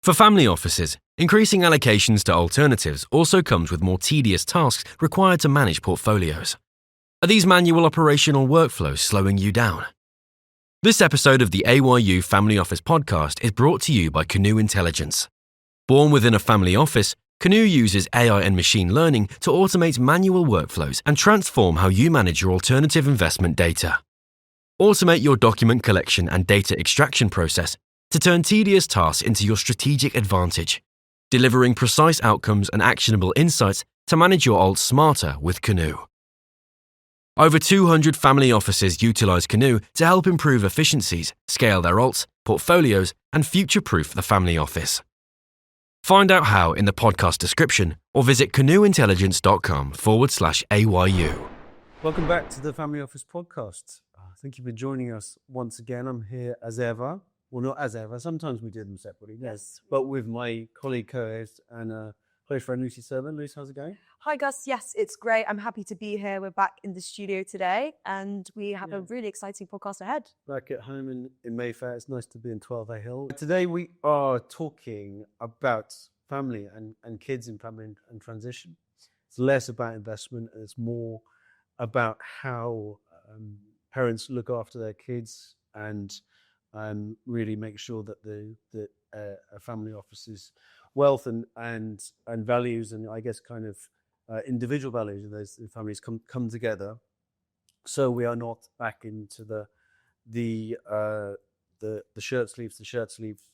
For family offices, increasing allocations to alternatives also comes with more tedious tasks required to manage portfolios. Are these manual operational workflows slowing you down? This episode of the AYU Family Office podcast is brought to you by Canoe Intelligence. Born within a family office, Canoe uses AI and machine learning to automate manual workflows and transform how you manage your alternative investment data. Automate your document collection and data extraction process to turn tedious tasks into your strategic advantage, delivering precise outcomes and actionable insights to manage your alts smarter with Canoe. Over 200 family offices utilize Canoe to help improve efficiencies, scale their alts, portfolios, and future-proof the family office. Find out how in the podcast description or visit canoeintelligence.com/AYU. Welcome back to the Family Office podcast. Thank you for joining us once again. I'm here as ever. Well, not as ever. Sometimes we do them separately. Yes. But with my colleague, co-host, and close friend, Lucy Serban. Lucy, how's it going? Hi, Gus. Yes, it's great. I'm happy to be here. We're back in the studio today, and we have a really exciting podcast ahead. Back at home in Mayfair. It's nice to be in 12A Hill. Today we are talking about family and kids in family and transition. It's less about investment, and it's more about how parents look after their kids and really make sure that a family office's wealth and values, and I guess kind of individual values of those families come together. So we are not back into the shirt sleeve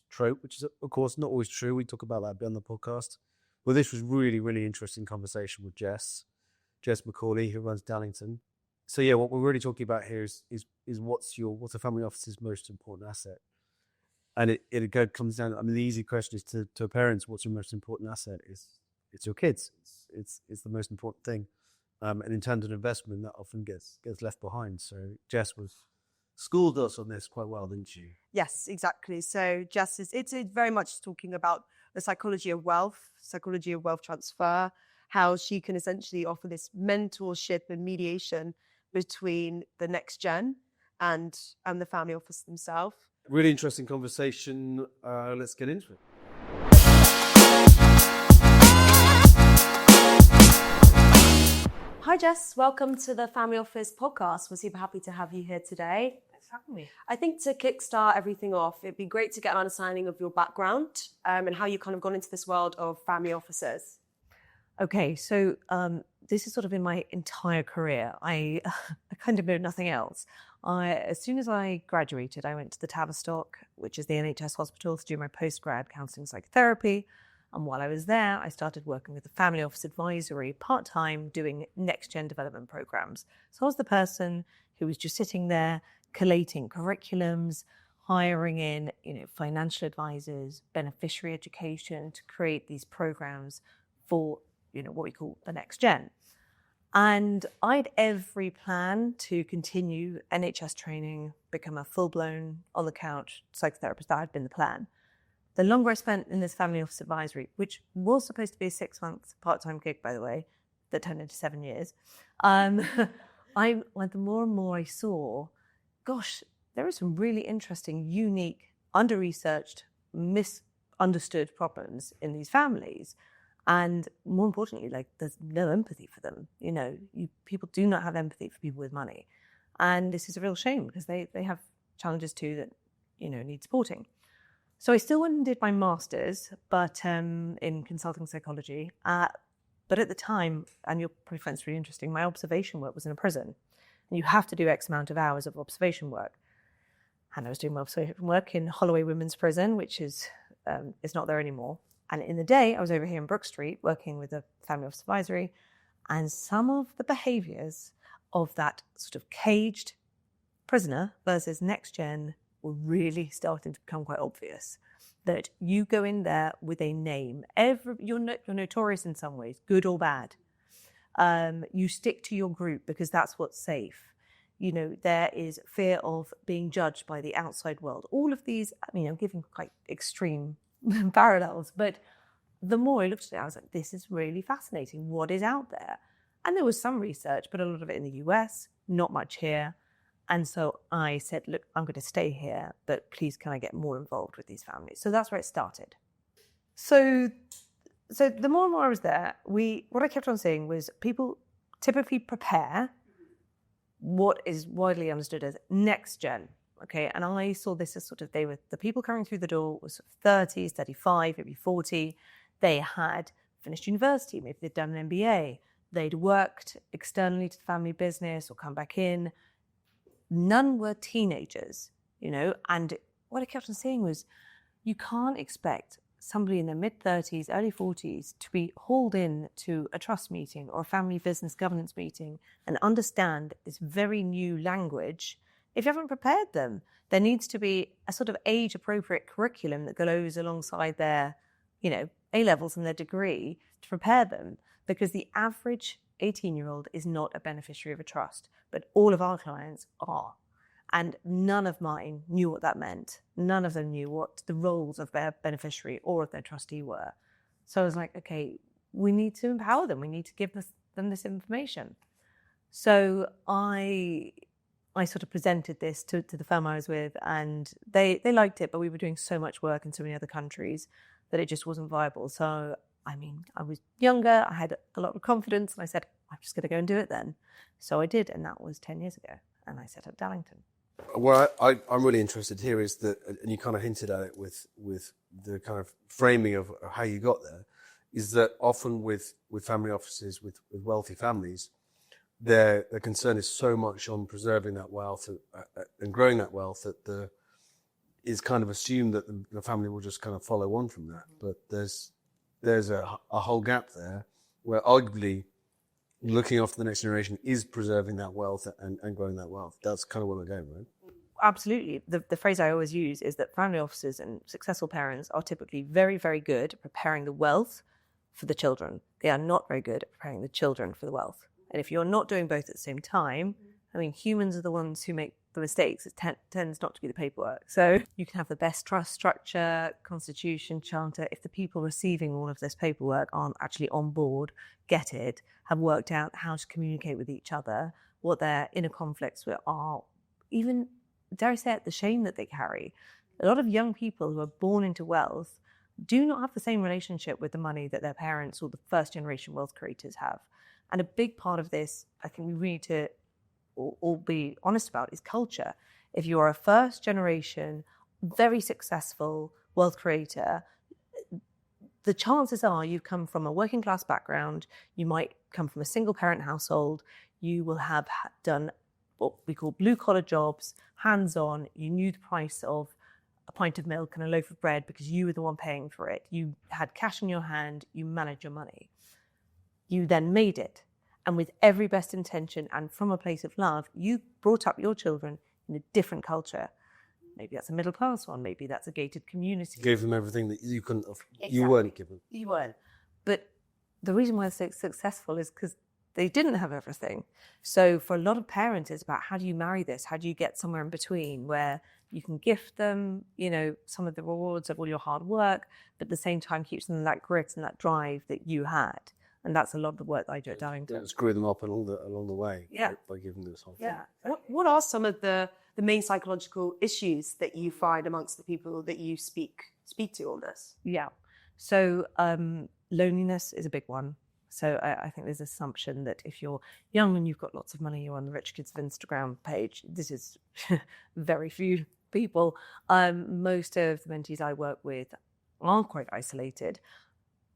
trope, which is of course not always true. We talk about that a bit on the podcast. Well, this was really interesting conversation with Jess McGawley, who runs Dallington. So yeah, what we're really talking about here is what's a family office's most important asset, and it comes down. I mean, the easy question is to parents, what's your most important asset? It's your kids. It's the most important thing, and in terms of investment, that often gets left behind. So Jess schooled us on this quite well, didn't you? Yes, exactly. So Jess it's very much talking about the psychology of wealth transfer, how she can essentially offer this mentorship and mediation between the next gen and the family office themselves. Really interesting conversation. Let's get into it. Hi, Jess. Welcome to the Family Office podcast. We're super happy to have you here today. Thanks for having me. I think to kickstart everything off, it'd be great to get an understanding of your background and how you kind of gone into this world of family offices. Okay, so this is sort of in my entire career. I kind of know nothing else. As soon as I graduated, I went to the Tavistock, which is the NHS hospital, to do my postgrad counselling psychotherapy. And while I was there, I started working with the Family Office Advisory part-time, doing next-gen development programs. So I was the person who was just sitting there collating curriculums, hiring in, financial advisors, beneficiary education to create these programs for, what we call the next gen. And I had every plan to continue NHS training, become a full-blown, on-the-couch psychotherapist. That had been the plan. The longer I spent in this family office advisory, which was supposed to be a 6-month part-time gig, by the way, that turned into 7 years, the more and more I saw, gosh, there are some really interesting, unique, under-researched, misunderstood problems in these families. And more importantly, there's no empathy for them. People do not have empathy for people with money. And this is a real shame because they have challenges too that, need supporting. So I still went and did my master's, but in consulting psychology. But at the time, and you'll probably find this really interesting, my observation work was in a prison. And you have to do X amount of hours of observation work. And I was doing my observation work in Holloway Women's Prison, which is not there anymore. And in the day, I was over here in Brook Street working with the Family Office Advisory, and some of the behaviours of that sort of caged prisoner versus next gen were really starting to become quite obvious. That you go in there with a name. You're notorious in some ways, good or bad. You stick to your group because that's what's safe. There is fear of being judged by the outside world. All of these, I'm giving quite extreme parallels, but the more I looked at it, I was like, this is really fascinating. What is out there? And there was some research, but a lot of it in the US, not much here. And so I said, look, I'm going to stay here, but please can I get more involved with these families? So that's where it started. So the more and more I was there, what I kept on seeing was people typically prepare what is widely understood as next gen. Okay, and I saw this as sort of the people coming through the door was sort of 30s, 35, maybe 40. They had finished university, maybe they'd done an MBA, they'd worked externally to the family business or come back in. None were teenagers, and what I kept on seeing was you can't expect somebody in their mid-30s, early 40s to be hauled in to a trust meeting or a family business governance meeting and understand this very new language if you haven't prepared them. There needs to be a sort of age-appropriate curriculum that goes alongside their, A-levels and their degree to prepare them, because the average 18-year-old is not a beneficiary of a trust, but all of our clients are. And none of mine knew what that meant. None of them knew what the roles of their beneficiary or of their trustee were. So I was like, okay, we need to empower them. We need to give them this information. So I sort of presented this to the firm I was with, and they liked it, but we were doing so much work in so many other countries that it just wasn't viable. So, I was younger, I had a lot of confidence, and I said, I'm just going to go and do it then. So I did, and that was 10 years ago, and I set up Dallington. What I'm really interested here is that, and you kind of hinted at it with the kind of framing of how you got there, is that often with family offices, with wealthy families, their concern is so much on preserving that wealth and growing that wealth that is kind of assumed that the family will just kind of follow on from that. But there's a whole gap there where arguably looking after the next generation is preserving that wealth and growing that wealth. That's kind of where we're going, right? Absolutely. The phrase I always use is that family offices and successful parents are typically very, very good at preparing the wealth for the children. They are not very good at preparing the children for the wealth. And if you're not doing both at the same time, humans are the ones who make the mistakes. It tends not to be the paperwork. So you can have the best trust structure, constitution, charter. If the people receiving all of this paperwork aren't actually on board, get it, have worked out how to communicate with each other, what their inner conflicts are, even, dare I say it, the shame that they carry. A lot of young people who are born into wealth do not have the same relationship with the money that their parents or the first generation wealth creators have. And a big part of this, I think we need to all be honest about, is culture. If you are a first generation, very successful wealth creator, the chances are you've come from a working class background, you might come from a single parent household, you will have done what we call blue collar jobs, hands on, you knew the price of a pint of milk and a loaf of bread because you were the one paying for it. You had cash in your hand, you managed your money. You then made it. And with every best intention and from a place of love, you brought up your children in a different culture. Maybe that's a middle class one. Maybe that's a gated community. You gave them everything that you couldn't have, Exactly. You weren't given. You weren't. But the reason why they're so successful is because they didn't have everything. So for a lot of parents, it's about how do you marry this? How do you get somewhere in between where you can gift them, some of the rewards of all your hard work, but at the same time keeps them that grit and that drive that you had. And that's a lot of the work that I do at Dallington. Don't screw them up along the way. Yeah. By giving them this whole Yeah. thing. What are some of the main psychological issues that you find amongst the people that you speak to on this? Yeah. So loneliness is a big one. So I think there's an assumption that if you're young and you've got lots of money, you're on the Rich Kids of Instagram page. This is very few people. Most of the mentees I work with are quite isolated.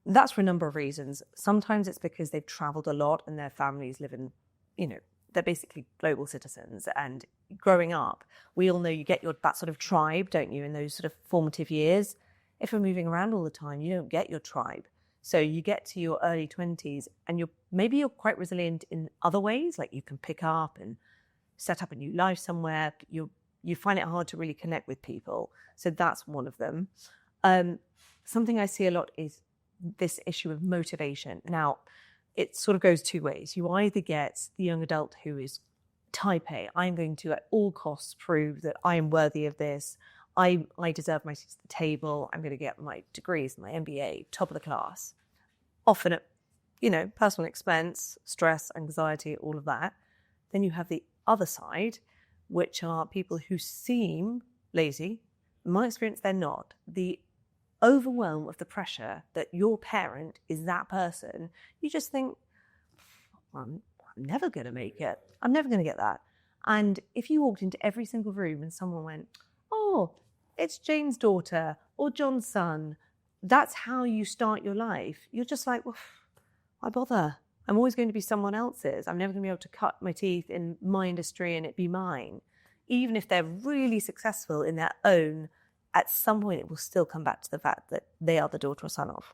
That's for a number of reasons. Sometimes it's because they've traveled a lot and their families live in, they're basically global citizens. And growing up, we all know you get that sort of tribe, don't you, in those sort of formative years. If you're moving around all the time, you don't get your tribe. So you get to your early 20s and you're quite resilient in other ways, like you can pick up and set up a new life somewhere. You find it hard to really connect with people. So that's one of them. Something I see a lot is this issue of motivation. Now, it sort of goes two ways. You either get the young adult who is type A, I'm going to at all costs prove that I am worthy of this. I deserve my seat at the table. I'm going to get my degrees, my MBA, top of the class. Often at, personal expense, stress, anxiety, all of that. Then you have the other side, which are people who seem lazy. In my experience, they're not. The overwhelm of the pressure that your parent is that person, you just think, I'm never going to make it. I'm never going to get that. And if you walked into every single room and someone went, oh, it's Jane's daughter or John's son, that's how you start your life. You're just like, well, why bother? I'm always going to be someone else's. I'm never going to be able to cut my teeth in my industry and it be mine. Even if they're really successful in their own, at some point it will still come back to the fact that they are the daughter or son of.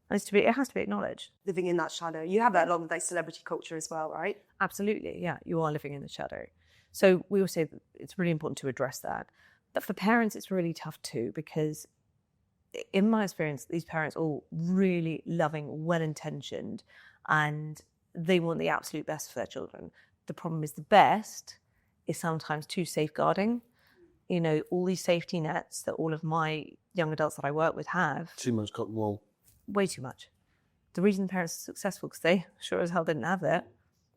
And it has to be acknowledged. Living in that shadow. You have that along with like celebrity culture as well, right? Absolutely, yeah. You are living in the shadow. So we will say that it's really important to address that. But for parents, it's really tough too, because in my experience, these parents are all really loving, well-intentioned, and they want the absolute best for their children. The problem is the best is sometimes too safeguarding. You know, all these safety nets that all of my young adults that I work with have. Too much cotton wool. Way too much. The reason parents are successful because they sure as hell didn't have that.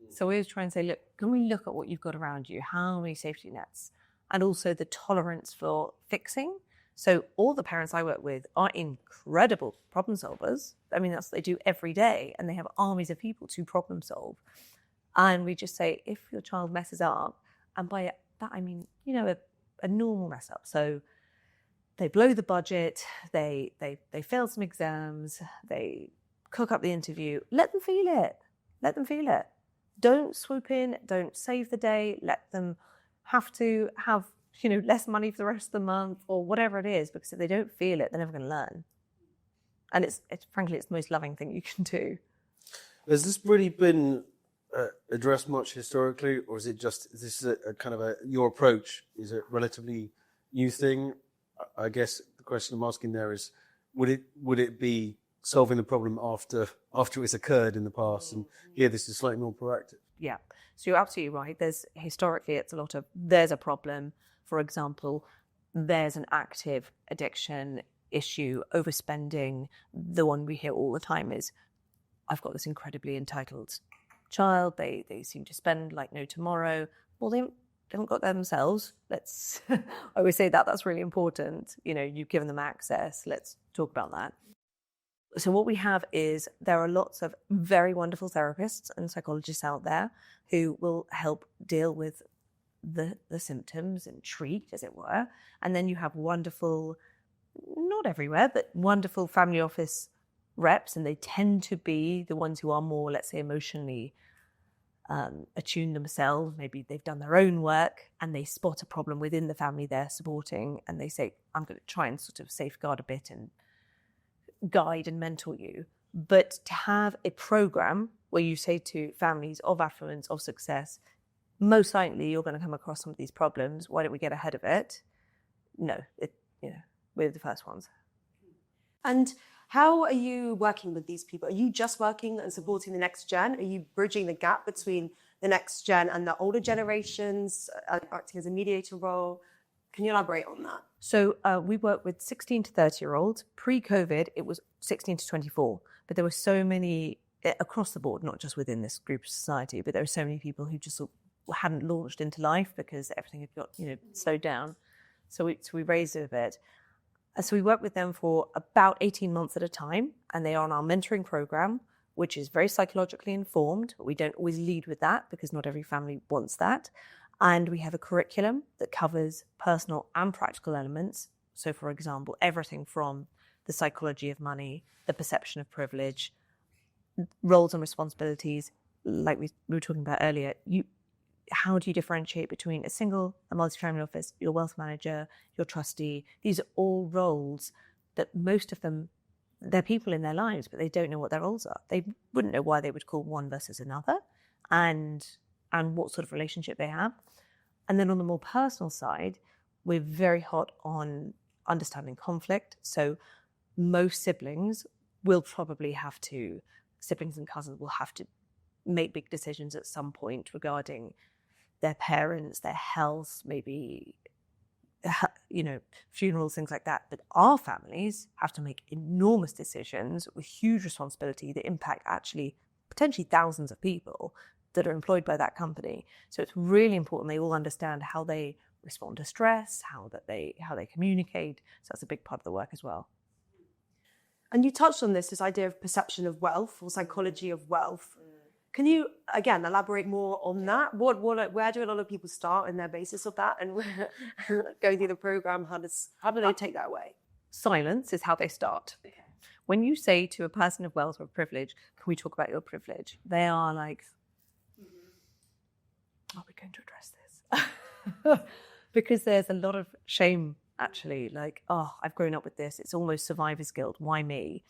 So we always try and say, look, can we look at what you've got around you? How many safety nets? And also the tolerance for fixing. So all the parents I work with are incredible problem solvers. I mean, that's what they do every day. And they have armies of people to problem solve. And we just say, if your child messes up, and by that I mean, you know, a normal mess up. So they blow the budget, they fail some exams, they cook up the interview. Let them feel it. Let them feel it. Don't swoop in, don't save the day, let them have to have, you know, less money for the rest of the month or whatever it is, because if they don't feel it, they're never going to learn. And it's frankly, it's the most loving thing you can do. Has this really been addressed much historically, or is it just, is this a kind of your approach? Is it a relatively new thing? I guess the question I'm asking there is, would it be solving the problem after it's occurred in the past, and here this is slightly more proactive? Yeah, so you're absolutely right. Historically it's a lot of, there's a problem. For example, there's an active addiction issue, overspending. The one we hear all the time is, I've got this incredibly entitled child. They seem to spend like no tomorrow. Well, they haven't got that themselves. Let's, I always say that's really important. You know, you've given them access. Let's talk about that. So what we have is there are lots of very wonderful therapists and psychologists out there who will help deal with the symptoms and treat, as it were. And then you have wonderful, not everywhere, but wonderful family office reps, and they tend to be the ones who are more, let's say, emotionally attuned themselves. Maybe they've done their own work and they spot a problem within the family they're supporting, and they say, I'm going to try and sort of safeguard a bit and guide and mentor you. But to have a program where you say to families of affluence, of success, most likely you're going to come across some of these problems. Why don't we get ahead of it? No, we're the first ones. And how are you working with these people? Are you just working and supporting the next gen? Are you bridging the gap between the next gen and the older generations, acting as a mediator role? Can you elaborate on that? So we work with 16 to 30-year-olds. Pre-COVID, it was 16 to 24. But there were so many, across the board, not just within this group of society, but there were so many people who just hadn't launched into life because everything had got, slowed down. So we raised it a bit. So we work with them for about 18 months at a time, and they are on our mentoring program, which is very psychologically informed. We don't always lead with that because not every family wants that. And we have a curriculum that covers personal and practical elements. So, for example, everything from the psychology of money, the perception of privilege, roles and responsibilities, like we were talking about earlier. How do you differentiate between a single, a multi-family office, your wealth manager, your trustee? These are all roles that most of them, they're people in their lives, but they don't know what their roles are. They wouldn't know why they would call one versus another and what sort of relationship they have. And then on the more personal side, we're very hot on understanding conflict. So most siblings will probably siblings and cousins will have to make big decisions at some point regarding their parents, their health, maybe, funerals, things like that. But our families have to make enormous decisions with huge responsibility that impact actually potentially thousands of people that are employed by that company. So it's really important they all understand how they respond to stress, how they communicate. So that's a big part of the work as well. And you touched on this idea of perception of wealth or psychology of wealth. Can you, again, elaborate more on that? Where do a lot of people start in their basis of that? And going through the program, how do they take that away? Silence is how they start. When you say to a person of wealth or privilege, can we talk about your privilege? They are like, are we going to address this? Because there's a lot of shame, actually, like, oh, I've grown up with this. It's almost survivor's guilt. Why me?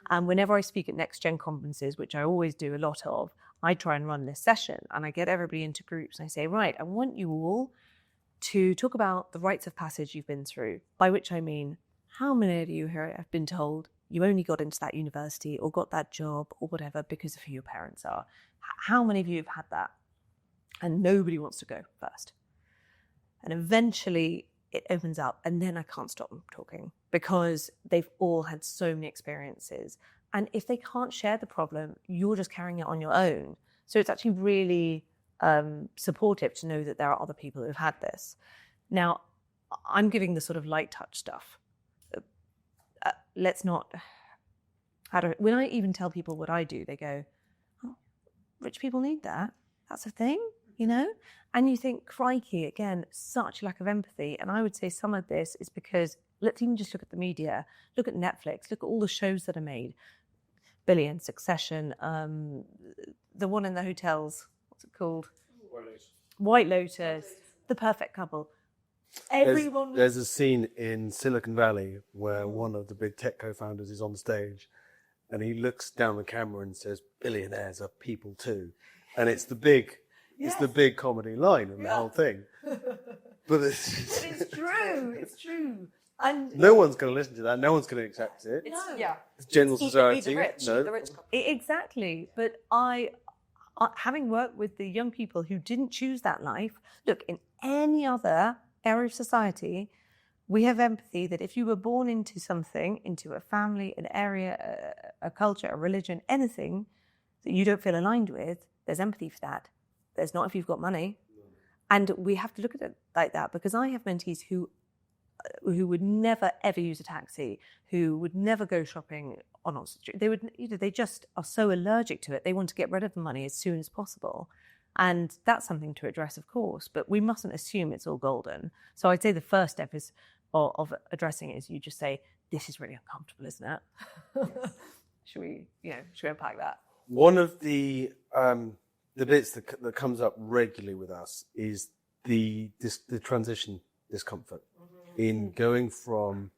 And whenever I speak at Next Gen conferences, which I always do a lot of, I try and run this session and I get everybody into groups and I say, right, I want you all to talk about the rites of passage you've been through, by which I mean, how many of you here have been told you only got into that university or got that job or whatever because of who your parents are? How many of you have had that? And nobody wants to go first. And eventually it opens up and then I can't stop them talking because they've all had so many experiences. And if they can't share the problem, you're just carrying it on your own. So it's actually really supportive to know that there are other people who have had this. Now, I'm giving the sort of light touch stuff. Let's not, when I even tell people what I do, they go, oh, rich people need that. That's a thing, you know? And you think, crikey, again, such lack of empathy. And I would say some of this is because, let's even just look at the media, look at Netflix, look at all the shows that are made. Billion, Succession, the one in the hotels, what's it called? White Lotus, The Perfect Couple. Everyone. There's a scene in Silicon Valley where one of the big tech co-founders is on stage and he looks down the camera and says, billionaires are people too. And it's the big comedy line in the whole thing. But it's true. It's true. And no one's going to listen to that. No one's going to accept it. It's general society. The rich. Exactly. But I, having worked with the young people who didn't choose that life, look, in any other area of society, we have empathy that if you were born into something, into a family, an area, a culture, a religion, anything that you don't feel aligned with, there's empathy for that. There's not if you've got money. And we have to look at it like that, because I have mentees who would never ever use a taxi, who would never go shopping on Oxford Street. They would, they just are so allergic to it. They want to get rid of the money as soon as possible. And that's something to address, of course, but we mustn't assume it's all golden. So I'd say the first step is of addressing it is you just say, this is really uncomfortable, isn't it? Should we unpack that? One of the bits that comes up regularly with us is the transition discomfort in going from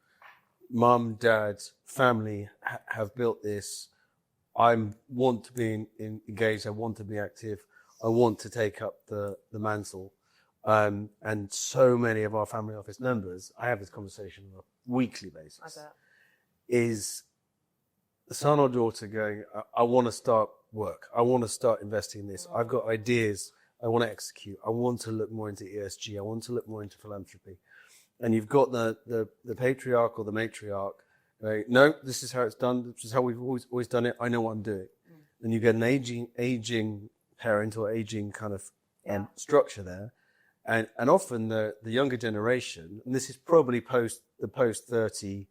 mum, dad, family have built this. I want to be engaged. I want to be active. I want to take up the mantle. And so many of our family office members, I have this conversation on a weekly basis, is the son or daughter going, I want to start work. I want to start investing in this. I've got ideas I want to execute. I want to look more into ESG. I want to look more into philanthropy. And you've got the patriarch or the matriarch going, no, this is how it's done. This is how we've always done it. I know what I'm doing. And you get an aging parent or aging kind of structure there. And often the younger generation, and this is probably post 30,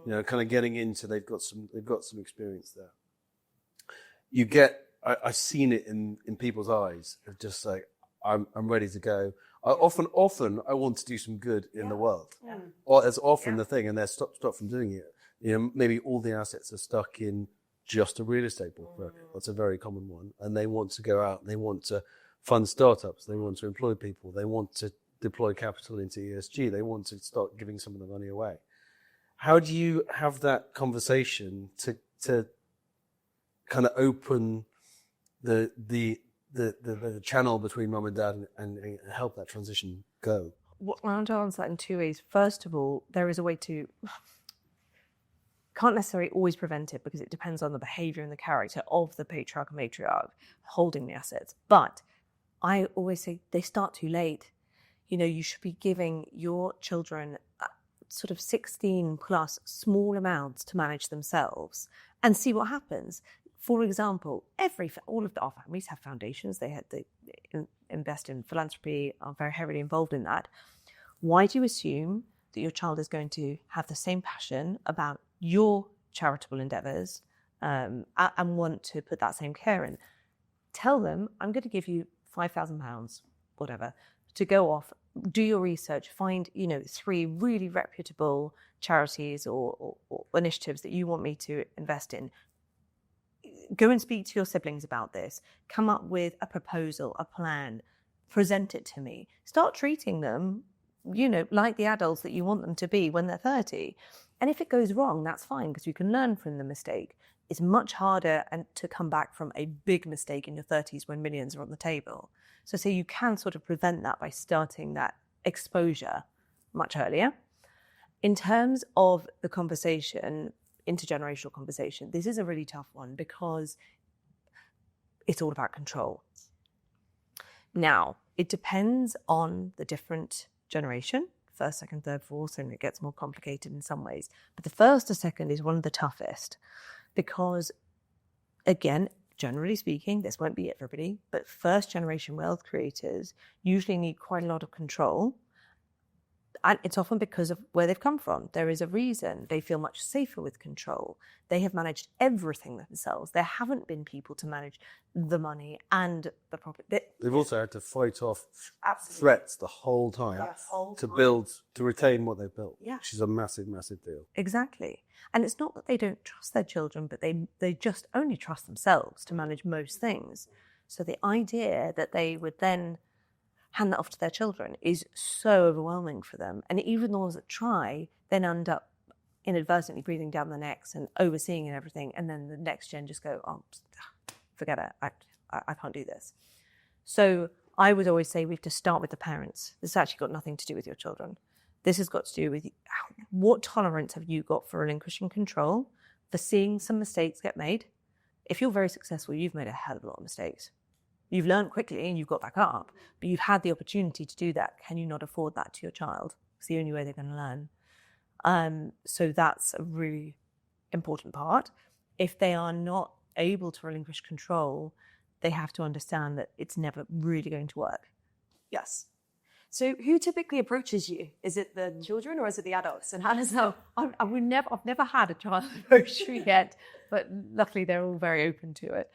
kind of getting into, they've got some experience there. You get, I've seen it in people's eyes of just like, I'm ready to go. I often I want to do some good in the world. Or that's often the thing, and they're stopped from doing it. Maybe all the assets are stuck in just a real estate portfolio. That's a very common one. And they want to go out, they want to fund startups, they want to employ people, they want to deploy capital into ESG, they want to start giving some of the money away. How do you have that conversation to kind of open the channel between mum and dad and help that transition go? Well, I want to answer that in two ways. First of all, there is a way to, can't necessarily always prevent it because it depends on the behaviour and the character of the patriarch and matriarch holding the assets. But I always say they start too late. You should be giving your children sort of 16 plus small amounts to manage themselves and see what happens. For example, all of our families have foundations. They invest in philanthropy, are very heavily involved in that. Why do you assume that your child is going to have the same passion about your charitable endeavours and want to put that same care in, tell them, I'm going to give you £5,000, whatever, to go off, do your research, find, 3 really reputable charities or initiatives that you want me to invest in. Go and speak to your siblings about this. Come up with a proposal, a plan, present it to me. Start treating them, like the adults that you want them to be when they're 30. And if it goes wrong, that's fine, because you can learn from the mistake. It's much harder to come back from a big mistake in your 30s when millions are on the table. So you can sort of prevent that by starting that exposure much earlier. In terms of the conversation, intergenerational conversation, this is a really tough one because it's all about control. Now, it depends on the different generation, first, second, third, fourth, and it gets more complicated in some ways. But the first or second is one of the toughest because, again, generally speaking, this won't be everybody, but first generation wealth creators usually need quite a lot of control. And it's often because of where they've come from. There is a reason. They feel much safer with control. They have managed everything themselves. There haven't been people to manage the money and the property. They've also had to fight off Absolutely. threats the whole time Yes. to retain what they've built, Yeah. which is a massive, massive deal. Exactly. And it's not that they don't trust their children, but they just only trust themselves to manage most things. So the idea that they would then hand that off to their children is so overwhelming for them. And even the ones that try then end up inadvertently breathing down their necks and overseeing and everything. And then the next gen just go, oh, forget it. I can't do this. So I would always say we have to start with the parents. This has actually got nothing to do with your children. This has got to do with what tolerance have you got for relinquishing control, for seeing some mistakes get made. If you're very successful, you've made a hell of a lot of mistakes. You've learned quickly and you've got back up, but you've had the opportunity to do that. Can you not afford that to your child? It's the only way they're going to learn. So that's a really important part. If they are not able to relinquish control, they have to understand that it's never really going to work. Yes. So who typically approaches you? Is it the children or is it the adults? And how does that? I've never had a child approach me yet, but luckily they're all very open to it.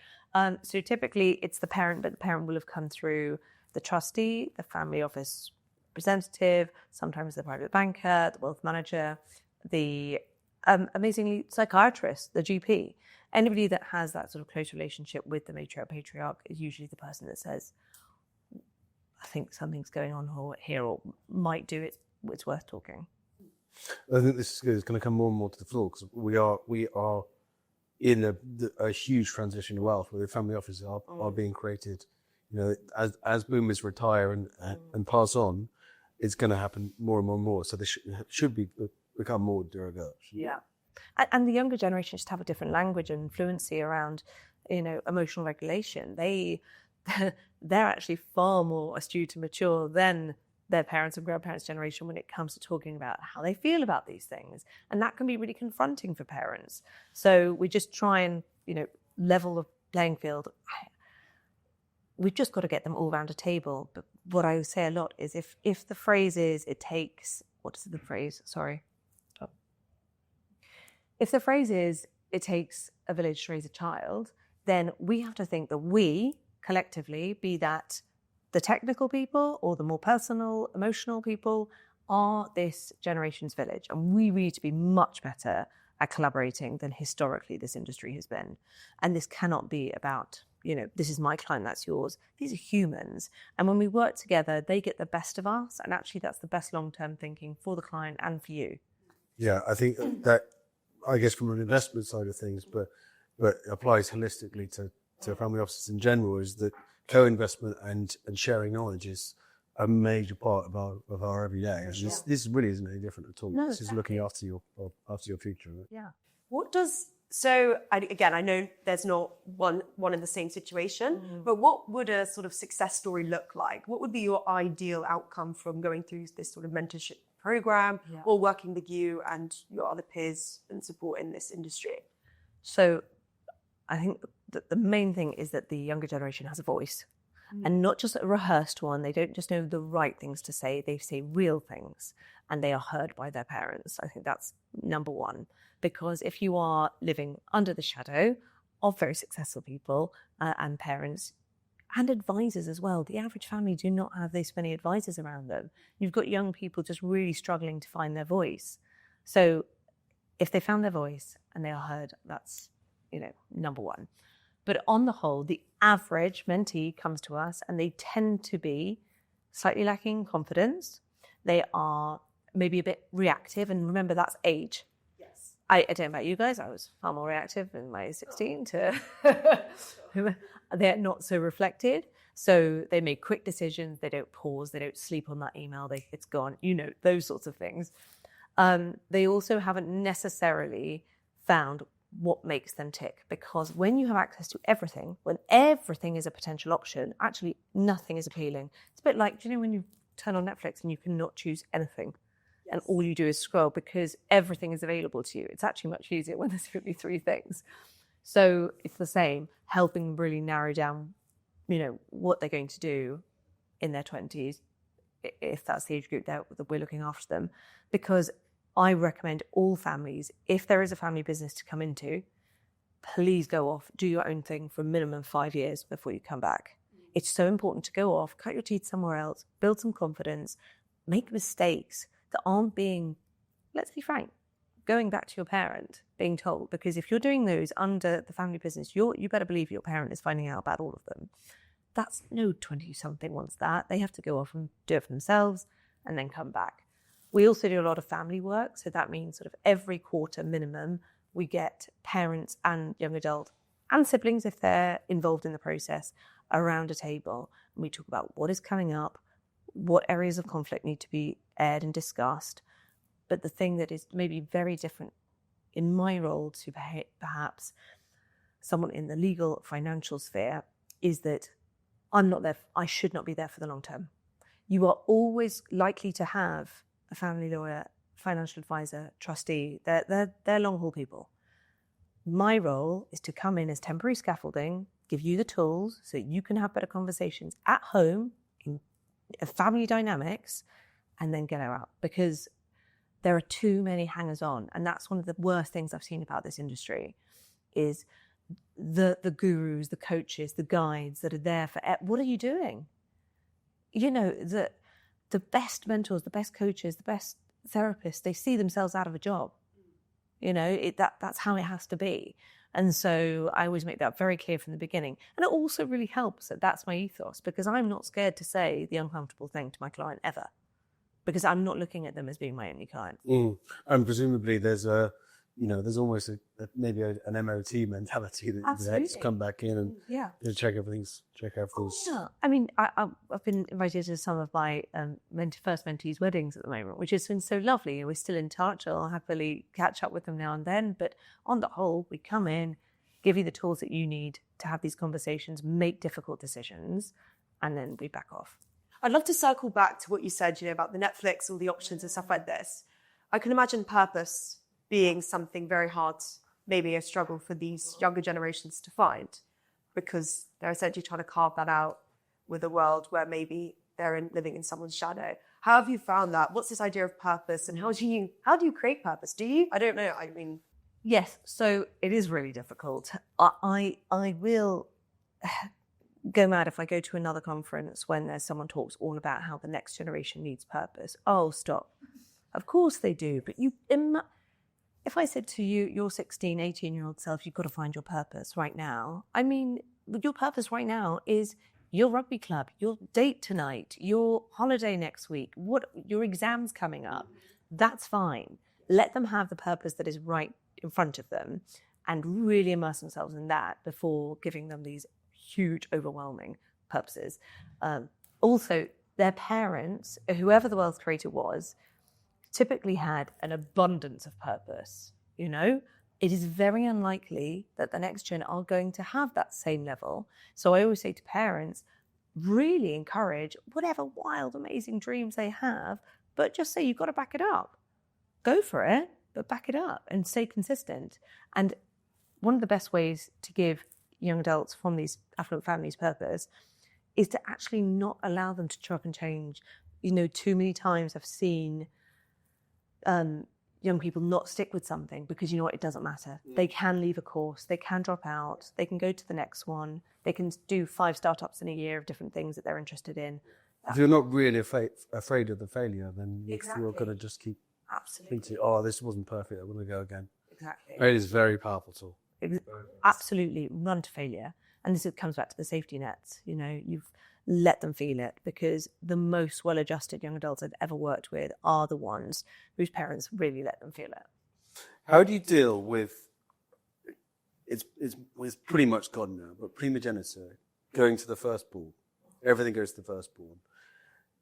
So typically it's the parent, but the parent will have come through the trustee, the family office representative, sometimes the private banker, the wealth manager, the amazingly psychiatrist, the GP. Anybody that has that sort of close relationship with the matriarch, patriarch is usually the person that says, I think something's going on here or might do it. It's worth talking. I think this is going to come more and more to the floor because we are in a huge transition to wealth where the family offices are being created. As boomers retire and pass on, it's going to happen more and more and more. So this should become more de rigueur. Yeah. And the younger generation just have a different language and fluency around, emotional regulation. They're actually far more astute and mature than their parents and grandparents' generation when it comes to talking about how they feel about these things. And that can be really confronting for parents. So we just try and, level the playing field. We've just got to get them all around a table. But what I say a lot is if the phrase is, it takes, what is the phrase? Sorry. Stop. If the phrase is, it takes a village to raise a child, then we have to think that we, collectively, be that the technical people or the more personal, emotional people, are this generation's village. And we need to be much better at collaborating than historically this industry has been. And this cannot be about, this is my client, that's yours. These are humans. And when we work together, they get the best of us. And actually, that's the best long-term thinking for the client and for you. Yeah, I think that, I guess from an investment side of things, but applies holistically to family offices in general, is that co-investment and sharing knowledge is a major part of our everyday. Yeah. This really isn't any different at all. No, this is looking after your future. Right? Yeah. I know there's not one in the same situation, but what would a sort of success story look like? What would be your ideal outcome from going through this sort of mentorship program or working with you and your other peers and support in this industry? So I think that the main thing is that the younger generation has a voice. and not just a rehearsed one. They don't just know the right things to say, they say real things, and they are heard by their parents. I think that's number one, because if you are living under the shadow of very successful people and parents and advisors as well, the average family do not have this many advisors around them. You've got young people just really struggling to find their voice. So if they found their voice and they are heard, that's, number one. But on the whole, the average mentee comes to us and they tend to be slightly lacking confidence. They are maybe a bit reactive. And remember, that's age. Yes. I don't know about you guys. I was far more reactive in my 16 to... They're not so reflected. So they make quick decisions. They don't pause. They don't sleep on that email. It's gone. Those sorts of things. They also haven't necessarily found what makes them tick, because when you have access to everything, when everything is a potential option, actually nothing is appealing. It's a bit like, when you turn on Netflix and you cannot choose anything, and all you do is scroll because everything is available to you. It's actually much easier when there's only 3 things. So it's the same, helping them really narrow down, what they're going to do in their 20s, if that's the age group that we're looking after them. Because I recommend all families, if there is a family business to come into, please go off, do your own thing for a minimum 5 years before you come back. It's so important to go off, cut your teeth somewhere else, build some confidence, make mistakes that aren't being, let's be frank, going back to your parent, being told. Because if you're doing those under the family business, you better believe your parent is finding out about all of them. That's no 20-something wants that. They have to go off and do it for themselves and then come back. We also do a lot of family work. So that means sort of every quarter minimum, we get parents and young adult and siblings, if they're involved in the process, around a table. And we talk about what is coming up, what areas of conflict need to be aired and discussed. But the thing that is maybe very different in my role to perhaps someone in the legal financial sphere is that I'm not there. I should not be there for the long term. You are always likely to have a family lawyer, financial advisor, trustee. They're long haul people. My role is to come in as temporary scaffolding, give you the tools so you can have better conversations at home in family dynamics, and then get her out, because there are too many hangers on. And that's one of the worst things I've seen about this industry is the gurus, the coaches, the guides that are there for, what are you doing? The best mentors, the best coaches, the best therapists, they see themselves out of a job. That's how it has to be. And so I always make that very clear from the beginning. And it also really helps that that's my ethos, because I'm not scared to say the uncomfortable thing to my client ever, because I'm not looking at them as being my only client. And presumably there's there's almost maybe an MOT mentality that they just come back in and check everything's. Yeah. I mean, I've been invited to some of my first mentees' weddings at the moment, which has been so lovely. We're still in touch. I'll happily catch up with them now and then. But on the whole, we come in, give you the tools that you need to have these conversations, make difficult decisions, and then we back off. I'd love to circle back to what you said, about the Netflix, all the options and stuff like this. I can imagine purpose being something very hard, maybe a struggle for these younger generations to find, because they're essentially trying to carve that out with a world where maybe they're living in someone's shadow. How have you found that? What's this idea of purpose, and how do you create purpose? Do you? I don't know. I mean, yes. So it is really difficult. I will go mad if I go to another conference when there's someone talks all about how the next generation needs purpose. Oh, stop. Of course they do. But if I said to you, your 16, 18-year-old self, you've got to find your purpose right now. I mean, your purpose right now is your rugby club, your date tonight, your holiday next week, your exams coming up. That's fine. Let them have the purpose that is right in front of them and really immerse themselves in that before giving them these huge, overwhelming purposes. Also, their parents, whoever the wealth creator was, typically had an abundance of purpose. It is very unlikely that the next gen are going to have that same level. So I always say to parents, really encourage whatever wild, amazing dreams they have, but just say you've got to back it up. Go for it, but back it up and stay consistent. And one of the best ways to give young adults from these affluent families purpose is to actually not allow them to chop and change. You know, too many times I've seen young people not stick with something because, you know what, it doesn't matter. They can leave a course, they can drop out, they can go to the next one, they can do 5 startups in a year of different things that they're interested in. If you're not really afraid of the failure, then Exactly. you're going to just keep Absolutely. thinking, oh, this wasn't perfect, I'm going to go again. Exactly. It is very powerful tool. Absolutely, run to failure. And this comes back to the safety nets. You know, you've let them feel it, because the most well-adjusted young adults I've ever worked with are the ones whose parents really let them feel it. How do you deal with, it's pretty much gone now, but primogeniture, going to the firstborn, everything goes to the firstborn.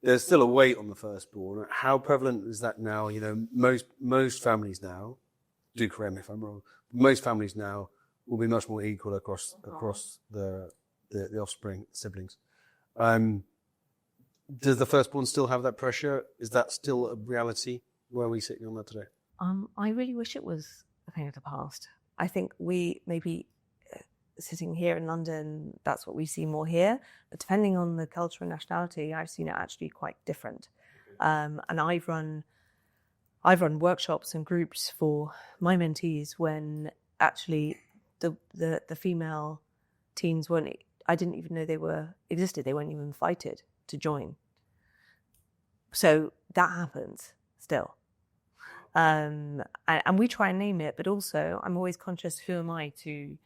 There's still a weight on the firstborn. How prevalent is that now? You know, most families now, do correct me if I'm wrong, most families now will be much more equal across the offspring, siblings. Does the firstborn still have that pressure? Is that still a reality? Where are we sitting on that today? I really wish it was a thing of the past. I think we maybe sitting here in London, that's what we see more here. But depending on the culture and nationality, I've seen it actually quite different. And I've run workshops and groups for my mentees when actually the female teens weren't. I didn't even know they existed. They weren't even invited to join. So that happens still. And we try and name it, but also I'm always conscious, who am I to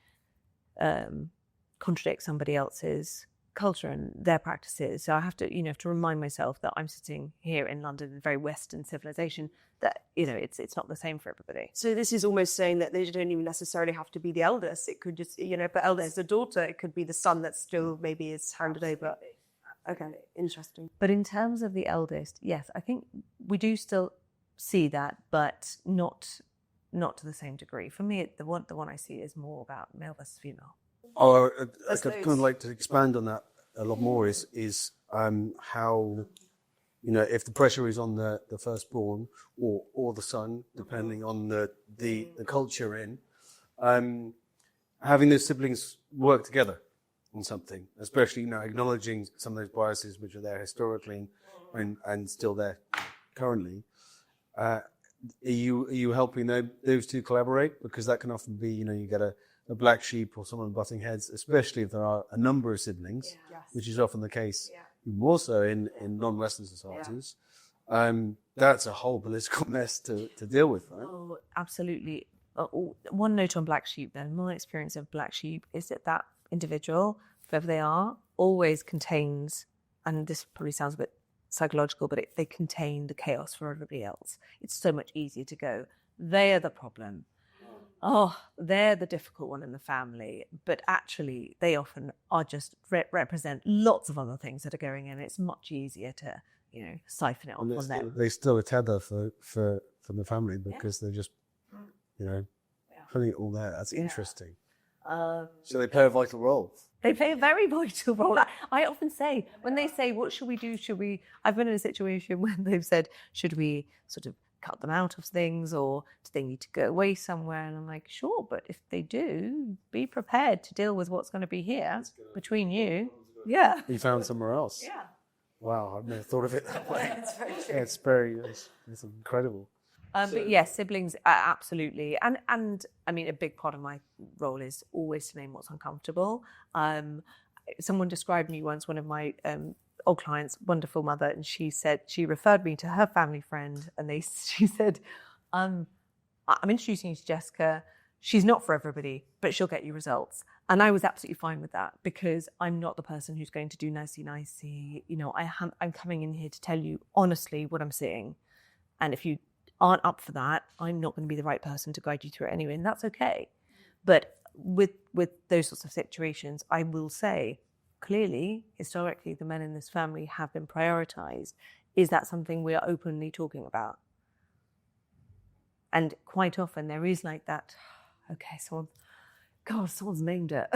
contradict somebody else's culture and their practices? So I have to remind myself that I'm sitting here in London, in a very Western civilization, that, you know, it's not the same for everybody. So this is almost saying that they don't even necessarily have to be the eldest. It could just, you know, but eldest, the daughter, it could be the son that still maybe is handed over. Okay, interesting. But in terms of the eldest, yes, I think we do still see that, but not to the same degree. For me, the one I see is more about male versus female. Oh, I'd kind of like to expand on that a lot more. Is how, you know, if the pressure is on the firstborn or the son, depending on the culture in, having those siblings work together on something, especially, you know, acknowledging some of those biases which are there historically and still there currently. Are you helping those two collaborate? Because that can often be, you know, you get a black sheep or someone butting heads, especially if there are a number of siblings, which is often the case, more so in non-Western societies. That's a whole political mess to deal with, right? Oh, absolutely. One note on black sheep then. My experience of black sheep is that individual, whoever they are, always contains, and this probably sounds a bit psychological, but they contain the chaos for everybody else. It's so much easier to go, they are the problem. Oh, they're the difficult one in the family. But actually, they often are just represent lots of other things that are going in. It's much easier to, you know, siphon it off on them. They still a tether for the family because they're just, you know, putting it all there. That's interesting. So they play a vital role. They play a very vital role. I often say, when they say, what should we do? I've been in a situation when they've said, should we sort of cut them out of things, or do they need to go away somewhere? And I'm like, sure, but if they do, be prepared to deal with what's going to be here between you. Yeah. You found somewhere else. Yeah. Wow, I've never thought of it that way. It's very true. It's incredible. But yes, siblings, absolutely. And I mean, a big part of my role is always to name what's uncomfortable. Someone described me once, one of my old clients, wonderful mother, and she said, she referred me to her family friend, and she said, I'm introducing you to Jessica. She's not for everybody, but she'll get you results. And I was absolutely fine with that, because I'm not the person who's going to do nicey. You know, I'm coming in here to tell you honestly what I'm seeing. And if you aren't up for that, I'm not going to be the right person to guide you through it anyway, and that's okay. But with those sorts of situations, I will say, clearly, historically, the men in this family have been prioritized. Is that something we are openly talking about? And quite often there is like that, okay, someone's named it.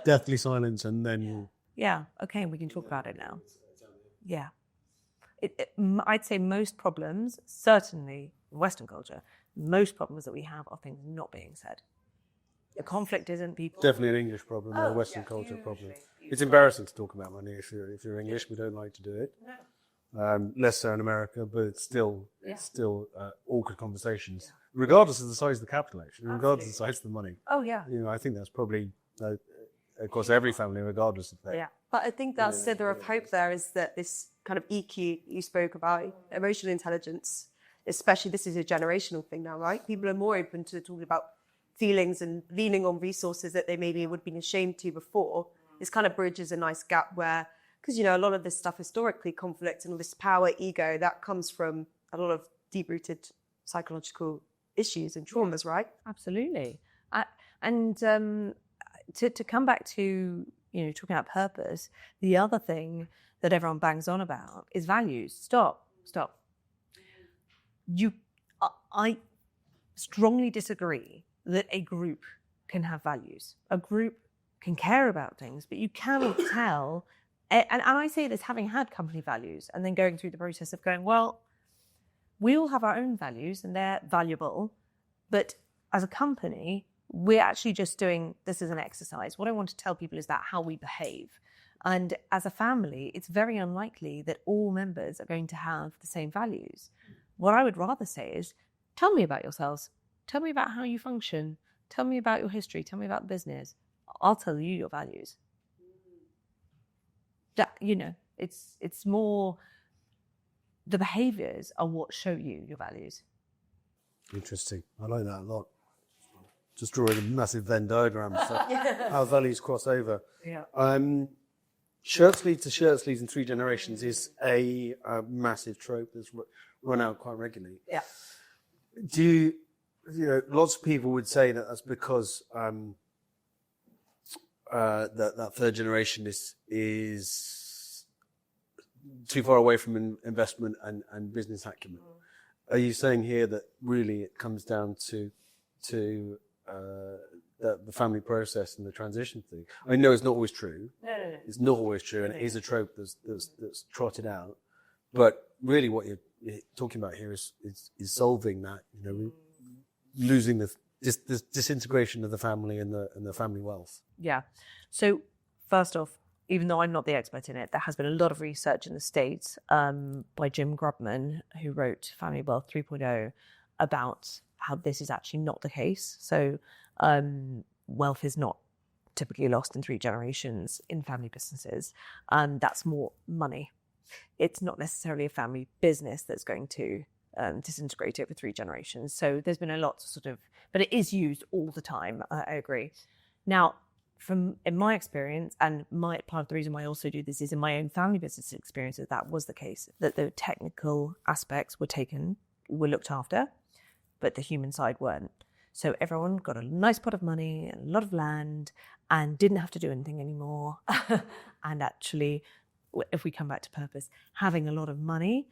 Deathly silence, and then Yeah, okay, we can talk about it now. Yeah. I'd say most problems, certainly in Western culture, most problems that we have are things not being said. A conflict isn't people. Definitely an English problem or a Western culture problem. It's embarrassing to talk about money if you're English. We don't like to do it. Less so in America, but it's still awkward conversations, regardless of the size of the capital, actually, regardless of the size of the money. Oh yeah. I think that's probably across every family, regardless of that. Yeah. But I think that slither of hope there is that this kind of EQ you spoke about, emotional intelligence, especially this is a generational thing now, right? People are more open to talking about feelings and leaning on resources that they maybe would have been ashamed to before. This kind of bridges a nice gap where, because, a lot of this stuff historically, conflict and all this power, ego, that comes from a lot of deep-rooted psychological issues and traumas, right? Absolutely. And to come back to, talking about purpose, the other thing that everyone bangs on about is values. Stop. I strongly disagree that a group can have values. A group can care about things, but you cannot tell. And I say this having had company values and then going through the process of going, well, we all have our own values and they're valuable, but as a company, we're actually just doing this as an exercise. What I want to tell people is that how we behave. And as a family, it's very unlikely that all members are going to have the same values. What I would rather say is, tell me about yourselves. Tell me about how you function. Tell me about your history. Tell me about the business. I'll tell you your values. That, it's more the behaviors are what show you your values. Interesting. I like that a lot. Just drawing a massive Venn diagram. So how values cross over. Yeah. Shirt sleeves to shirt sleeves in 3 generations is a massive trope that's run out quite regularly. Yeah. Lots of people would say that that's because that third generation is too far away from investment and business acumen. Are you saying here that really it comes down to the family process and the transition thing? I know it's not always true. No. It's not always true, and it is a trope that's trotted out. But really, what you're talking about here is solving that. Losing this disintegration of the family and the family wealth. Yeah. So first off, even though I'm not the expert in it, there has been a lot of research in the States by Jim Grubman, who wrote Family Wealth 3.0, about how this is actually not the case. So wealth is not typically lost in 3 generations in family businesses. That's more money. It's not necessarily a family business that's going to disintegrate over 3 generations. So there's been a lot but it is used all the time. I agree. Now, in my experience, and part of the reason why I also do this is in my own family business experience, that was the case, that the technical aspects were looked after, but the human side weren't. So everyone got a nice pot of money and a lot of land and didn't have to do anything anymore. And actually, if we come back to purpose, having a lot of money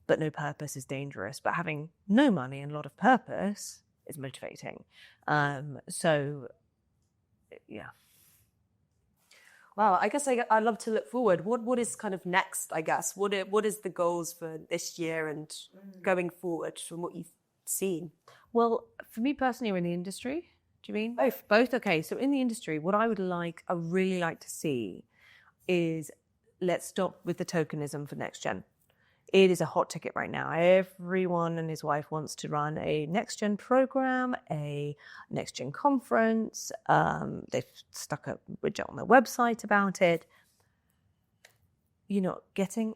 but no purpose is dangerous. But having no money and a lot of purpose is motivating. Yeah. Wow, I guess I love to look forward. What is kind of next, I guess? What is the goals for this year and going forward from what you've seen? Well, for me personally, or in the industry, do you mean? Both, okay. So in the industry, what I really like to see is let's stop with the tokenism for next gen. It is a hot ticket right now. Everyone and his wife wants to run a next gen program, a next gen conference. They've stuck a widget on their website about it. Getting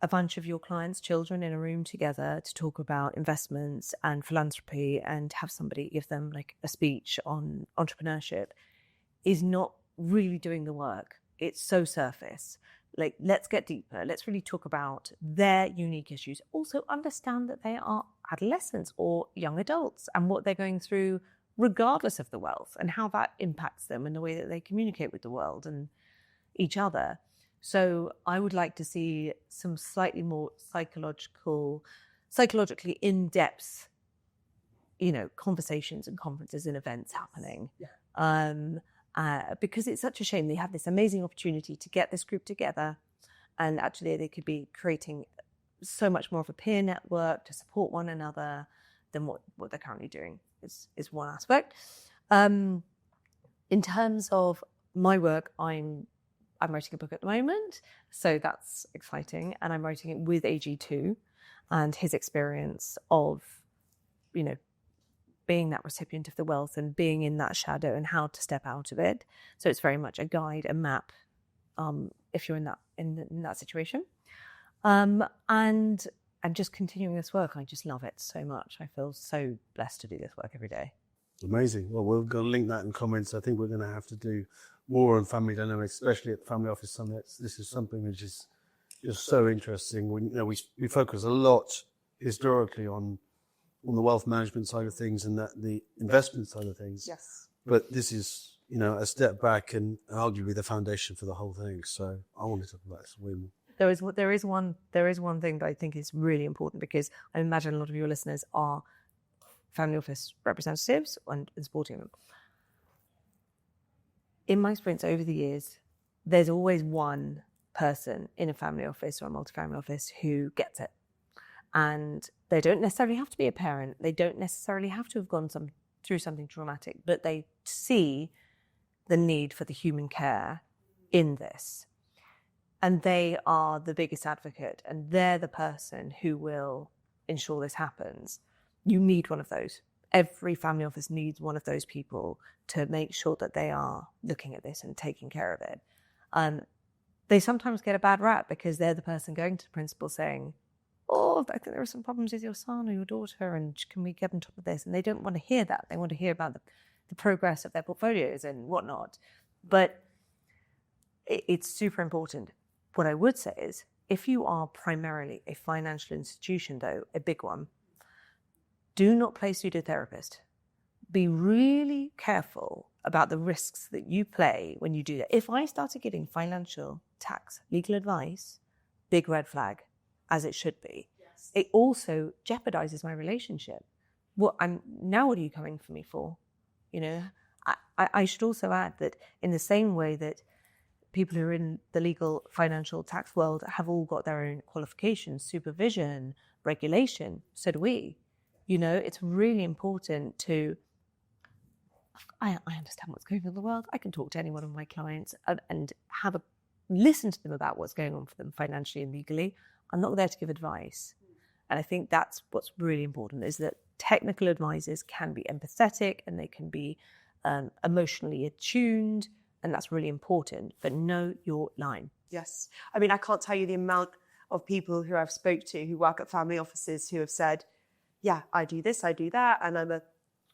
a bunch of your clients' children in a room together to talk about investments and philanthropy and have somebody give them a speech on entrepreneurship is not really doing the work. It's so surface. Let's get deeper. Let's really talk about their unique issues. Also understand that they are adolescents or young adults and what they're going through regardless of the wealth and how that impacts them in the way that they communicate with the world and each other. So I would like to see some slightly more psychologically in-depth, conversations and conferences and events happening. Yeah. Because it's such a shame. They have this amazing opportunity to get this group together, and actually they could be creating so much more of a peer network to support one another than what they're currently doing is one aspect. In terms of my work, I'm writing a book at the moment, so that's exciting, and I'm writing it with AG2 and his experience of, being that recipient of the wealth and being in that shadow and how to step out of it. So it's very much a guide, a map, if you're in that situation. And just continuing this work, I just love it so much. I feel so blessed to do this work every day. Amazing. Well, we're going to link that in comments. I think we're going to have to do more on family dynamics, especially at the Family Office Summits. This is something which is just so interesting. We focus a lot historically on the wealth management side of things and the investment side of things. Yes. But this is, a step back and arguably the foundation for the whole thing. So I want to talk about this way more. There is one thing that I think is really important, because I imagine a lot of your listeners are family office representatives and supporting them. In my experience over the years, there's always one person in a family office or a multifamily office who gets it. And they don't necessarily have to be a parent. They don't necessarily have to have gone through something traumatic, but they see the need for the human care in this. And they are the biggest advocate, and they're the person who will ensure this happens. You need one of those. Every family office needs one of those people to make sure that they are looking at this and taking care of it. They sometimes get a bad rap because they're the person going to the principal saying, "Oh, I think there are some problems with your son or your daughter, and can we get on top of this?" And they don't want to hear that. They want to hear about the progress of their portfolios and whatnot. But it's super important. What I would say is, if you are primarily a financial institution, though, a big one, do not play pseudotherapist. Be really careful about the risks that you play when you do that. If I started getting financial, tax, legal advice, big red flag, as it should be. Yes. It also jeopardizes my relationship. What are you coming for me for? I should also add that in the same way that people who are in the legal, financial, tax world have all got their own qualifications, supervision, regulation, so do we. It's really important to, I understand what's going on in the world. I can talk to any one of my clients and listen to them about what's going on for them financially and legally. I'm not there to give advice. And I think that's what's really important, is that technical advisors can be empathetic and they can be emotionally attuned, and that's really important, but know your line. Yes. I mean, I can't tell you the amount of people who I've spoke to who work at family offices who have said, yeah, I do this, I do that, and I'm a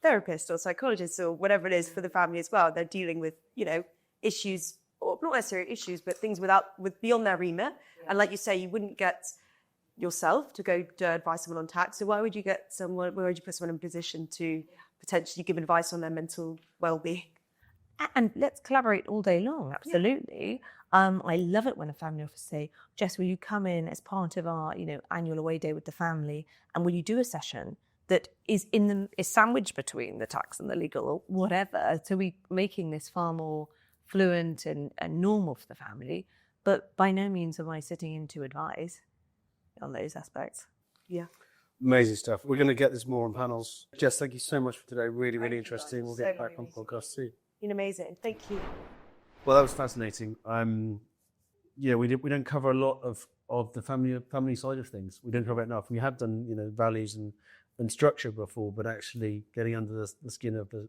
therapist or psychologist or whatever it is for the family as well. They're dealing with, issues, or not necessarily issues, but things beyond their remit. Yeah. And like you say, you wouldn't get yourself to go to advise someone on tax. So why would you put someone in a position to potentially give advice on their mental well-being? And let's collaborate all day long, absolutely. Yeah. I love it when a family office say, "Jess, will you come in as part of our, annual away day with the family, and will you do a session that is sandwiched between the tax and the legal or whatever?" So we making this far more fluent and normal for the family. But by no means am I sitting in to advise on those aspects. Yeah. Amazing stuff. We're going to get this more on panels. Jess, thank you so much for today. Really, really interesting. We'll get back on podcast soon. Been amazing. Thank you. Well, that was fascinating. We don't cover a lot of the family side of things. We don't cover it enough. We have done, values and structure before, but actually getting under the skin of the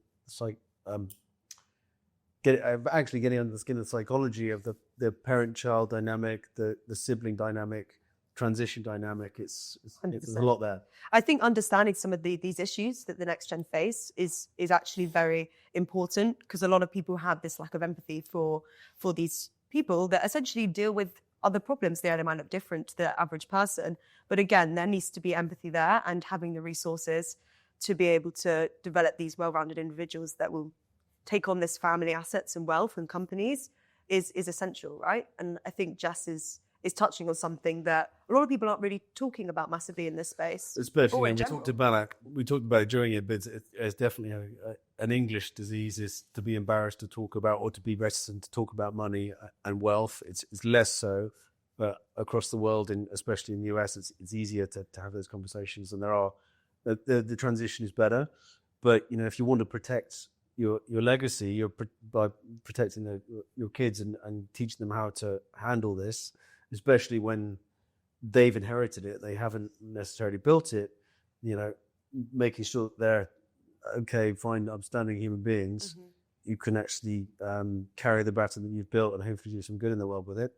getting under the skin of the psychology of the parent-child dynamic, the sibling dynamic, transition dynamic. It's there's a lot there. I think understanding some of these issues that the next gen face is actually very important, because a lot of people have this lack of empathy for these people that essentially deal with other problems. They might look different to the average person, but again, there needs to be empathy there, and having the resources to be able to develop these well-rounded individuals that will take on this family assets and wealth and companies is essential, right? And I think Jess is touching on something that a lot of people aren't really talking about massively in this space. Especially when we talked about it during it, but it's definitely an English disease, is to be embarrassed to talk about, or to be reticent to talk about money and wealth. It's less so, but across the world, and especially in the US, it's easier to have those conversations. And the transition is better. But if you want to protect your legacy, by protecting your kids and teaching them how to handle this, especially when they've inherited it, they haven't necessarily built it. Making sure that they're okay, fine, upstanding human beings. Mhm. You can actually carry the baton that you've built and hopefully do some good in the world with it.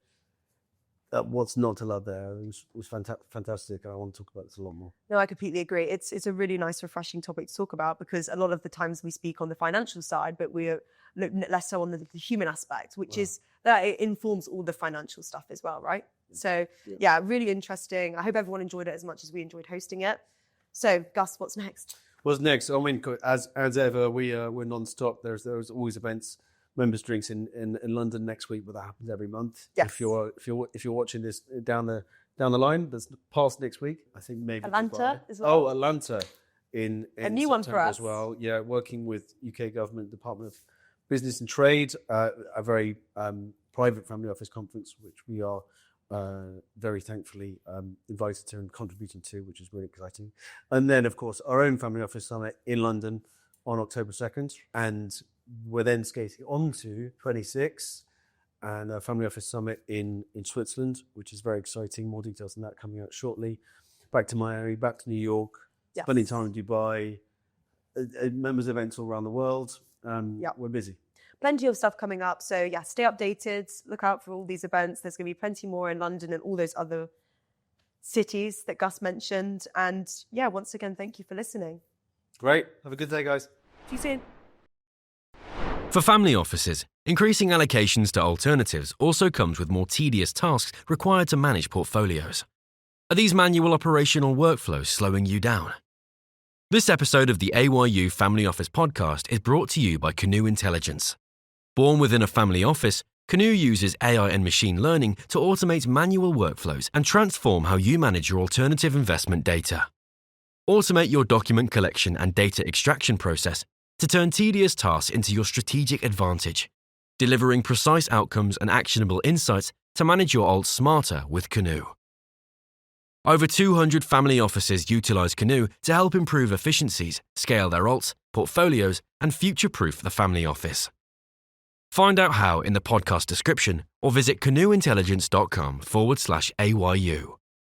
What's not to love there? It was fantastic. I want to talk about this a lot more. No, I completely agree. It's a really nice, refreshing topic to talk about, because a lot of the times we speak on the financial side, but we look less so on the human aspect, which is that it informs all the financial stuff as well, right? So yeah, really interesting. I hope everyone enjoyed it as much as we enjoyed hosting it. So Gus, what's next? What's next? I mean, as ever, we're non-stop. There's always events. Members drinks in London next week, but that happens every month. Yes. If you're watching this down the line, that's past next week. I think maybe Atlanta Dubai. as well. Oh, Atlanta in A new one for September us as well. Yeah, working with UK government Department of Business and Trade, a very private family office conference, which we are very thankfully invited to and contributing to, which is really exciting. And then, of course, our own family office summit in London on October 2nd, and we're then skating on to 26 and a family office summit in Switzerland, which is very exciting. More details on that coming out shortly. Back to Miami, back to New York, spending time in Dubai, members events all around the world. We're busy. Plenty of stuff coming up. So yeah, stay updated. Look out for all these events. There's going to be plenty more in London and all those other cities that Gus mentioned. And yeah, once again, thank you for listening. Great. Have a good day, guys. See you soon. For family offices, increasing allocations to alternatives also comes with more tedious tasks required to manage portfolios. Are these manual operational workflows slowing you down? This episode of the AYU Family Office podcast is brought to you by Canoe Intelligence. Born within a family office, Canoe uses AI and machine learning to automate manual workflows and transform how you manage your alternative investment data. Automate your document collection and data extraction process to turn tedious tasks into your strategic advantage, delivering precise outcomes and actionable insights to manage your alts smarter with Canoe. Over 200 family offices utilize Canoe to help improve efficiencies, scale their alts, portfolios, and future-proof the family office. Find out how in the podcast description or visit canoeintelligence.com/AYU.